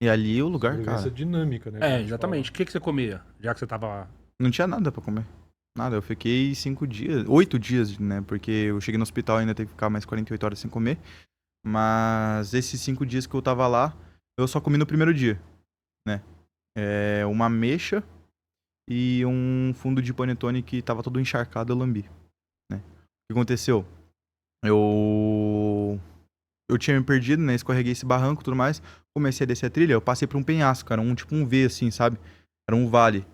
E ali o lugar, Sobrevivência cara, dinâmica, né? Que a É, gente fala. exatamente. O que você comia? Já que você tava. não tinha nada pra comer. Nada, eu fiquei 5 dias, 8 dias, né? Porque eu cheguei no hospital e ainda teve que ficar mais 48 horas sem comer. Mas esses 5 dias que eu tava lá, eu só comi no primeiro dia, né? Uma ameixa e um fundo de panetone que tava todo encharcado, eu lambi, né? O que aconteceu? Eu eu tinha me perdido, né? Escorreguei esse barranco e tudo mais. Comecei a descer a trilha, eu passei por um penhasco, cara, tipo um V assim, sabe? Era um vale.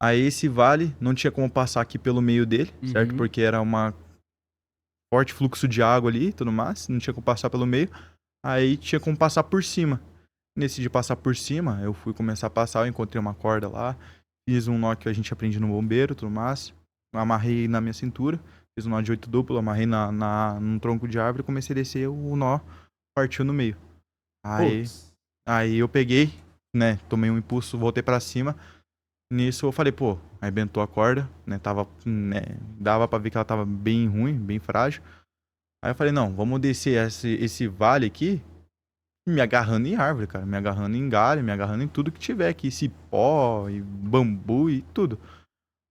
Aí esse vale não tinha como passar aqui pelo meio dele, certo? Uhum. Porque era uma forte fluxo de água ali e tudo mais, não tinha como passar pelo meio. Aí tinha como passar por cima. Nesse de passar por cima, eu fui começar a passar, eu encontrei uma corda lá, fiz um nó que a gente aprende no bombeiro, tudo mais, amarrei na minha cintura, fiz um nó de 8 duplo, amarrei num tronco de árvore, comecei a descer, o nó partiu no meio. Aí, Putz. aí eu peguei, né, tomei um impulso, voltei pra cima. Nisso eu falei, pô, arrebentou a corda, né, tava, né, dava pra ver que ela tava bem ruim, bem frágil. Aí eu falei, não, vamos descer esse vale aqui, me agarrando em árvore, cara. Me agarrando em galho, me agarrando em tudo que tiver aqui. Cipó, e bambu e tudo.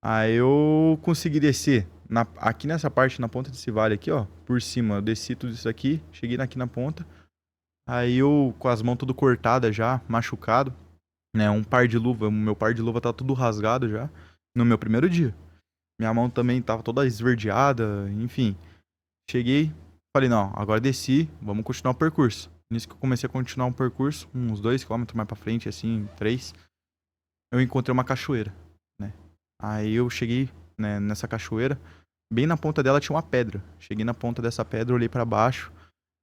Aí eu consegui descer aqui nessa parte, na ponta desse vale aqui, ó. Por cima, eu desci tudo isso aqui. Cheguei aqui na ponta. Aí eu, com as mãos tudo cortadas já, machucado. Né, um par de luva. O meu par de luva tá tudo rasgado já. No meu primeiro dia. Minha mão também tava toda esverdeada, enfim. Cheguei, falei, não, agora desci, vamos continuar o percurso. Nisso que eu comecei a continuar um percurso, uns 2 km mais pra frente, assim, 3, eu encontrei uma cachoeira, né? Aí eu cheguei, né, nessa cachoeira, bem na ponta dela tinha uma pedra. Cheguei na ponta dessa pedra, olhei pra baixo,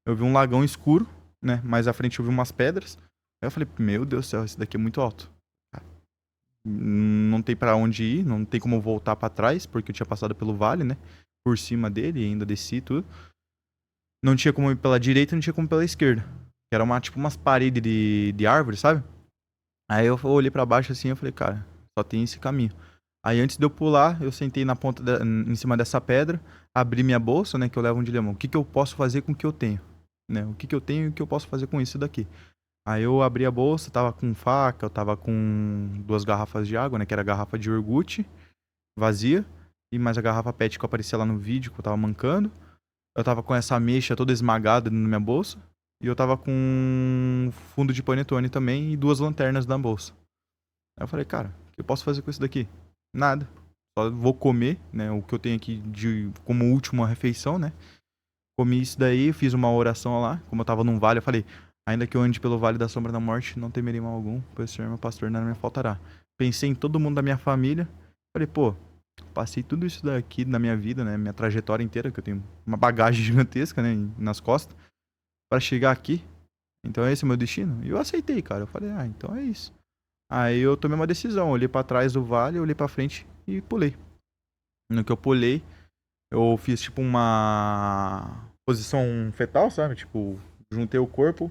eu vi um lagão escuro, né? Mais à frente eu vi umas pedras. Aí eu falei, meu Deus do céu, esse daqui é muito alto. Não tem pra onde ir, não tem como voltar pra trás, porque eu tinha passado pelo vale, né? Por cima dele, ainda desci tudo. Não tinha como ir pela direita, não tinha como ir pela esquerda. Que era tipo umas paredes de árvore, sabe? Aí eu olhei pra baixo assim e falei, cara, só tem esse caminho. Aí antes de eu pular, eu sentei na ponta, em cima dessa pedra, abri minha bolsa, né, que eu levo um dilema. O que que eu posso fazer com o que eu tenho? Né? O que que eu tenho e o que eu posso fazer com isso daqui? Aí eu abri a bolsa, tava com faca, eu tava com 2 garrafas de água, né, que era a garrafa de iogurte, vazia, e mais a garrafa PET que aparecia lá no vídeo, que eu tava mancando. Eu tava com essa ameixa toda esmagada na minha bolsa. E eu tava com um fundo de panetone também e 2 lanternas na bolsa. Aí eu falei, cara, o que eu posso fazer com isso daqui? Nada. Só vou comer, né? O que eu tenho aqui como última refeição, né? Comi isso daí, fiz uma oração lá. Como eu tava num vale, eu falei, ainda que eu ande pelo vale da sombra da morte, não temerei mal algum, pois o Senhor é meu pastor, nada me faltará. Pensei em todo mundo da minha família. Falei, pô, passei tudo isso daqui na minha vida, né? Minha trajetória inteira, que eu tenho uma bagagem gigantesca, né? Nas costas, pra chegar aqui. Então esse é o meu destino. E eu aceitei, cara. Eu falei, ah, então é isso. Aí eu tomei uma decisão. Olhei pra trás do vale, olhei pra frente e pulei. No que eu pulei, eu fiz tipo uma posição fetal, sabe? Tipo, juntei o corpo,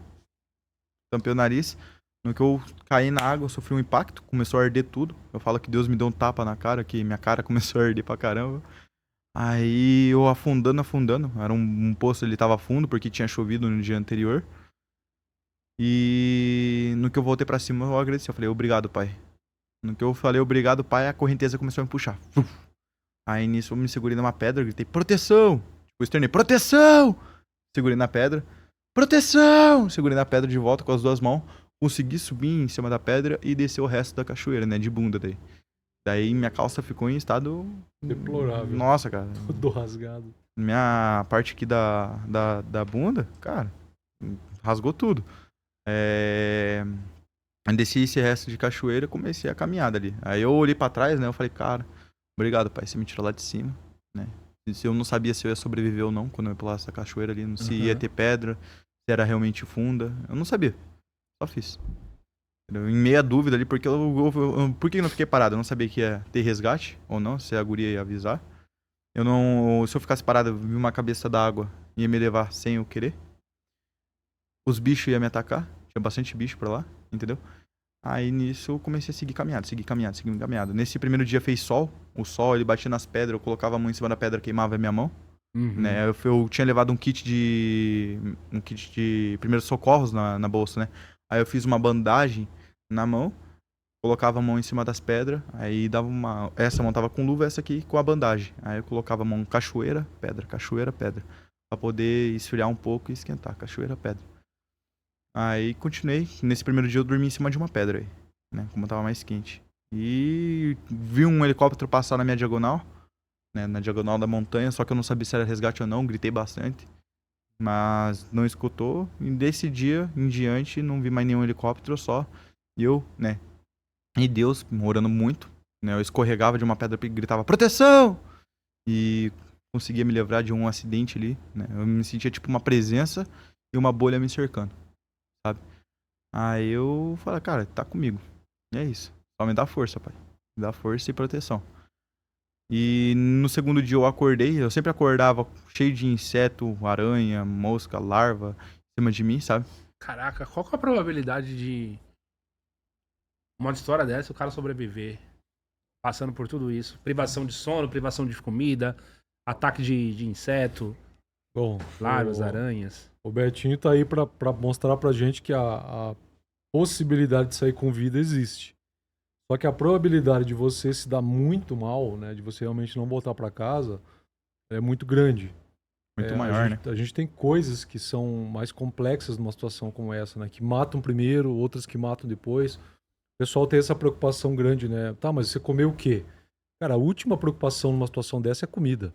tampei o nariz. No que eu caí na água, eu sofri um impacto, começou a arder tudo. Eu falo que Deus me deu um tapa na cara, que minha cara começou a arder pra caramba. Aí eu afundando, afundando. Era um poço, ele tava fundo porque tinha chovido no dia anterior. E no que eu voltei pra cima, eu agradeci. Eu falei, obrigado, pai. No que eu falei, obrigado, pai, a correnteza começou a me puxar. Aí nisso eu me segurei numa pedra, gritei, proteção! Tipo, externei, proteção! Segurei na pedra, proteção! Segurei na pedra de volta com as 2 mãos. Consegui subir em cima da pedra e descer o resto da cachoeira, né? De bunda daí. Daí minha calça ficou em estado. Deplorável. Nossa, cara. Todo rasgado. Minha parte aqui da bunda, cara, rasgou tudo. É... Desci esse resto de cachoeira e comecei a caminhada ali. Aí eu olhei pra trás, né? Eu falei, cara, obrigado, pai, você me tirou lá de cima, né? Se eu não sabia se eu ia sobreviver ou não quando eu ia pular essa cachoeira ali, se ia ter pedra, se era realmente funda. Eu não sabia. Só fiz. Entendeu? Em meia dúvida ali, porque por que eu não fiquei parado? Eu não sabia que ia ter resgate ou não, se a guria ia avisar. Eu não. Se eu ficasse parado, eu vi uma cabeça d'água, ia me levar sem eu querer. Os bichos iam me atacar. Tinha bastante bicho pra lá, entendeu? Aí nisso eu comecei a seguir caminhada, seguir caminhada, seguir caminhada. Nesse primeiro dia fez sol. O sol, ele batia nas pedras, eu colocava a mão em cima da pedra, queimava a minha mão. Uhum. Né? Eu tinha levado um kit de primeiros socorros na bolsa, né? Aí eu fiz uma bandagem na mão, colocava a mão em cima das pedras, aí dava uma... Essa mão tava com luva, essa aqui com a bandagem. Aí eu colocava a mão cachoeira, pedra, pra poder esfriar um pouco e esquentar, cachoeira, pedra. Aí continuei, nesse primeiro dia eu dormi em cima de uma pedra aí, né, como tava mais quente. E vi um helicóptero passar na minha diagonal, né, na diagonal da montanha, só que eu não sabia se era resgate ou não, gritei bastante. Mas não escutou, e desse dia em diante não vi mais nenhum helicóptero, só eu, né, e Deus, orando muito, né, eu escorregava de uma pedra e gritava, proteção! E conseguia me livrar de um acidente ali, né, eu me sentia tipo uma presença e uma bolha me cercando, sabe? Aí eu falei, cara, tá comigo, e é isso, só me dá força, pai, me dá força e proteção. E no segundo dia eu acordei, eu sempre acordava cheio de inseto, aranha, mosca, larva em cima de mim, sabe? Caraca, qual que é a probabilidade de uma história dessa, o cara sobreviver, passando por tudo isso? Privação de sono, privação de comida, ataque de inseto, Bom, larvas, aranhas. o Betinho tá aí pra mostrar pra gente que a possibilidade de sair com vida existe. Só que a probabilidade de você se dar muito mal, né, de você realmente não voltar pra casa, é muito grande. Muito A maior, né? gente, a gente tem coisas que são mais complexas numa situação como essa, né? Que matam primeiro, outras que matam depois. O pessoal tem essa preocupação grande, né? Tá, mas você comeu o quê? Cara, a última preocupação numa situação dessa é comida.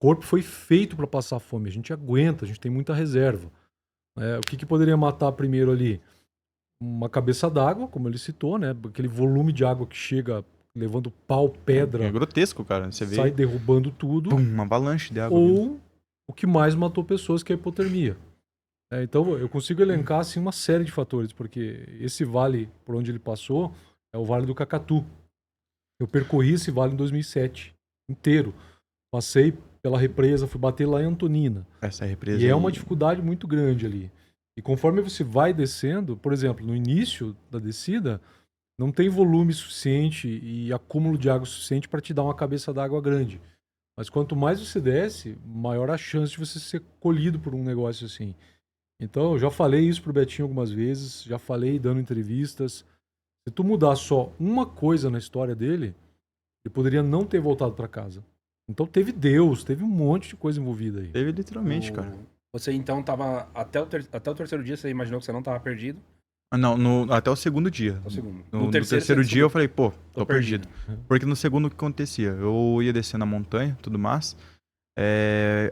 O corpo foi feito para passar fome. A gente aguenta, a gente tem muita reserva. O que poderia matar primeiro ali? Uma cabeça d'água, como ele citou, né? Aquele volume de água que chega levando pau, pedra, É grotesco, cara. Você sai vê, derrubando tudo. pum, uma avalanche de água vindo. Ou o que mais matou pessoas, que é a hipotermia. Então eu consigo elencar assim, uma série de fatores, porque esse vale por onde ele passou é o Vale do Cacatu. Eu percorri esse vale em 2007 inteiro. Passei pela represa, fui bater lá em Antonina. Essa represa E é aí, uma dificuldade muito grande ali. E conforme você vai descendo, por exemplo, no início da descida, não tem volume suficiente e acúmulo de água suficiente para te dar uma cabeça d'água grande. Mas quanto mais você desce, maior a chance de você ser colhido por um negócio assim. Então, eu já falei isso pro Betinho algumas vezes, já falei dando entrevistas. Se tu mudar só uma coisa na história dele, ele poderia não ter voltado para casa. Então teve Deus, teve um monte de coisa envolvida aí. teve literalmente, cara. Você então tava até o terceiro dia, você imaginou que você não tava perdido? Ah, não, até o segundo dia. Até o segundo. No terceiro você dia descobriu. eu falei, pô, tô perdido. Uhum. Porque no segundo o que acontecia? Eu ia descendo a montanha, tudo mais.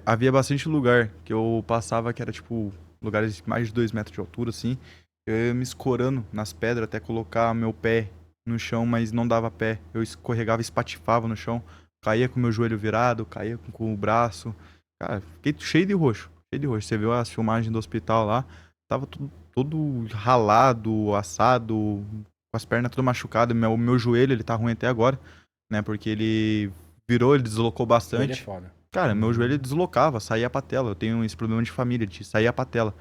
Havia bastante lugar que eu passava que era tipo lugares de mais de 2 metros de altura, assim. Eu ia me escorando nas pedras até colocar meu pé no chão, mas não dava pé. Eu escorregava, espatifava no chão, caía com o meu joelho virado, caía com o braço. Cara, fiquei cheio de roxo, cheio de roxo. Você viu as filmagens do hospital lá, tava tudo todo ralado, assado, com as pernas todas machucadas. Meu joelho, ele tá ruim até agora, né? Porque ele virou, ele deslocou Ele é bastante. foda. Cara, meu joelho deslocava, saía a patela. Eu tenho esse problema de família, de sair a patela.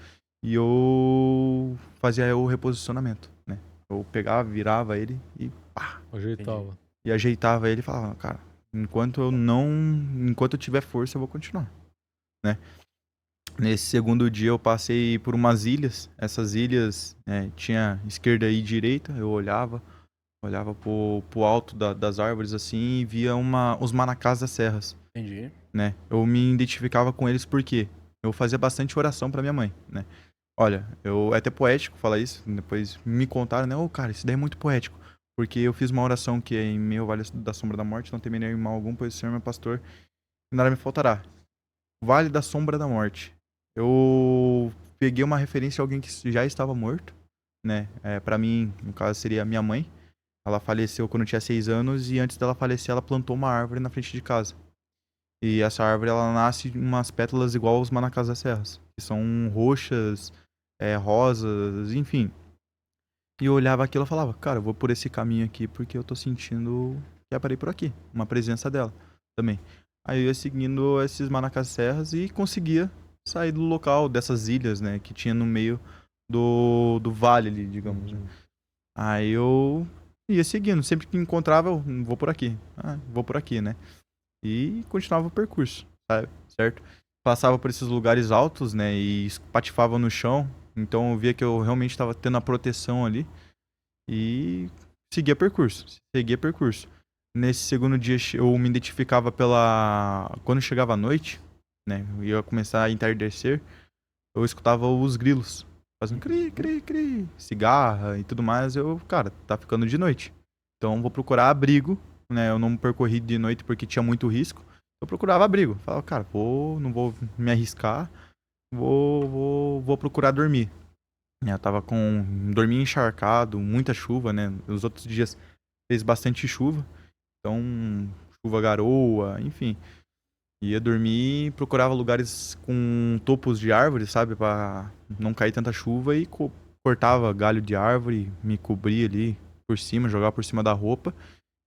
E eu fazia o reposicionamento, né? Eu pegava, virava ele e pá, Ajeitava. e ajeitava ele e falava, cara, enquanto eu tiver força, eu vou continuar, né? Nesse segundo dia eu passei por umas ilhas. Essas ilhas tinha esquerda e direita. Eu olhava pro alto das árvores assim e via os manacás das serras, Entendi. né? Eu me identificava com eles porque eu fazia bastante oração pra minha mãe, né? Olha, é até poético falar isso. Depois me contaram, né? Ô, cara, isso daí é muito poético. Porque eu fiz uma oração que é em meu vale da sombra da morte, não temerei mal algum, pois o Senhor é meu pastor e nada me faltará. Vale da sombra da morte. Eu peguei uma referência a alguém que já estava morto, né? Pra mim, no caso, seria a minha mãe. Ela faleceu quando eu tinha 6 anos e antes dela falecer, ela plantou uma árvore na frente de casa. E essa árvore, ela nasce em umas pétalas igual os manacás das serras, que são roxas, rosas, enfim. E eu olhava aquilo e falava, cara, eu vou por esse caminho aqui porque eu tô sentindo que é pra ir por aqui. Uma presença dela também. Aí eu ia seguindo esses manacás serras e conseguia sair do local, dessas ilhas, né, que tinha no meio do vale ali, digamos. Né? Aí eu ia seguindo, sempre que encontrava, eu vou por aqui. Vou por aqui, né? E continuava o percurso, sabe? Certo? Passava por esses lugares altos, né, e patifava no chão. Então eu via que eu realmente estava tendo a proteção ali e seguia percurso. Nesse segundo dia eu me identificava quando chegava a noite, né? Ia começar a entardecer, eu escutava os grilos fazendo cri, cri, cri, cigarra e tudo mais. Eu, cara, tá ficando de noite. Então vou procurar abrigo, né? Eu não percorri de noite porque tinha muito risco. Eu procurava abrigo. Falava, cara, não vou me arriscar, vou procurar dormir. Eu tava dormia encharcado, muita chuva, né? Os outros dias fez bastante chuva. Então, chuva, garoa, enfim. Ia dormir, procurava lugares com topos de árvore, sabe? Pra não cair tanta chuva e cortava galho de árvore, me cobria ali por cima, jogava por cima da roupa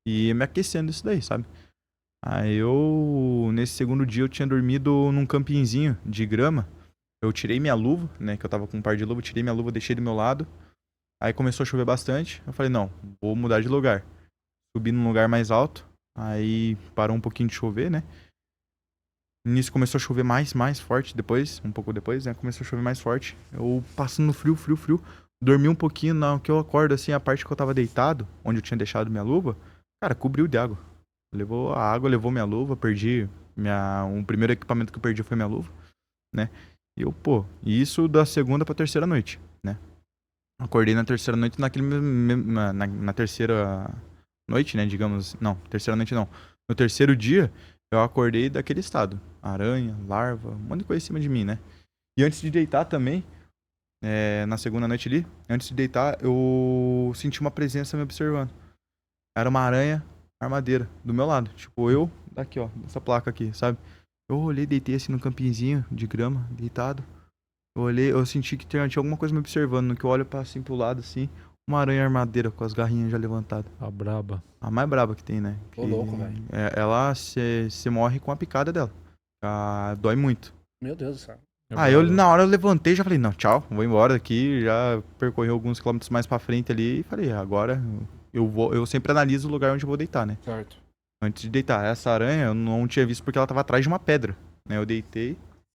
e ia me aquecendo isso daí, sabe? Aí nesse segundo dia, eu tinha dormido num campinzinho de grama. Eu tirei minha luva, né? Que eu tava com um par de luva, tirei minha luva, deixei do meu lado. Aí começou a chover bastante. Eu falei, não, vou mudar de lugar. Subi num lugar mais alto. Aí parou um pouquinho de chover, né? Nisso começou a chover mais forte. Depois, um pouco depois, né? Começou a chover mais forte. Eu passando frio. Dormi um pouquinho, na que eu acordo, assim, a parte que eu tava deitado, onde eu tinha deixado minha luva, cara, cobriu de água. Levou a água, levou minha luva, perdi o primeiro equipamento que eu perdi foi minha luva, né? E isso da segunda pra terceira noite, né? Acordei na terceira noite na terceira noite, né, digamos, não, terceira noite não. No terceiro dia, eu acordei daquele estado. Aranha, larva, um monte de coisa em cima de mim, né? E antes de deitar também, na segunda noite ali, antes de deitar, eu senti uma presença me observando. Era uma aranha armadeira do meu lado. Tipo, eu, daqui, ó, dessa placa aqui, sabe? Eu olhei, deitei assim no campinzinho de grama, deitado. Eu olhei, eu senti que tinha alguma coisa me observando. No que eu olho assim pro lado, assim, uma aranha armadeira com as garrinhas já levantadas. A braba. A mais braba que tem, né? Ô, louco, velho. Ela se morre com a picada dela. Dói muito. Meu Deus do céu. Na hora eu levantei e já falei, não, tchau, vou embora daqui. Já percorri alguns quilômetros mais pra frente ali e falei, agora eu sempre analiso o lugar onde eu vou deitar, né? Certo. Antes de deitar. Essa aranha eu não tinha visto porque ela tava atrás de uma pedra, né? Eu deitei,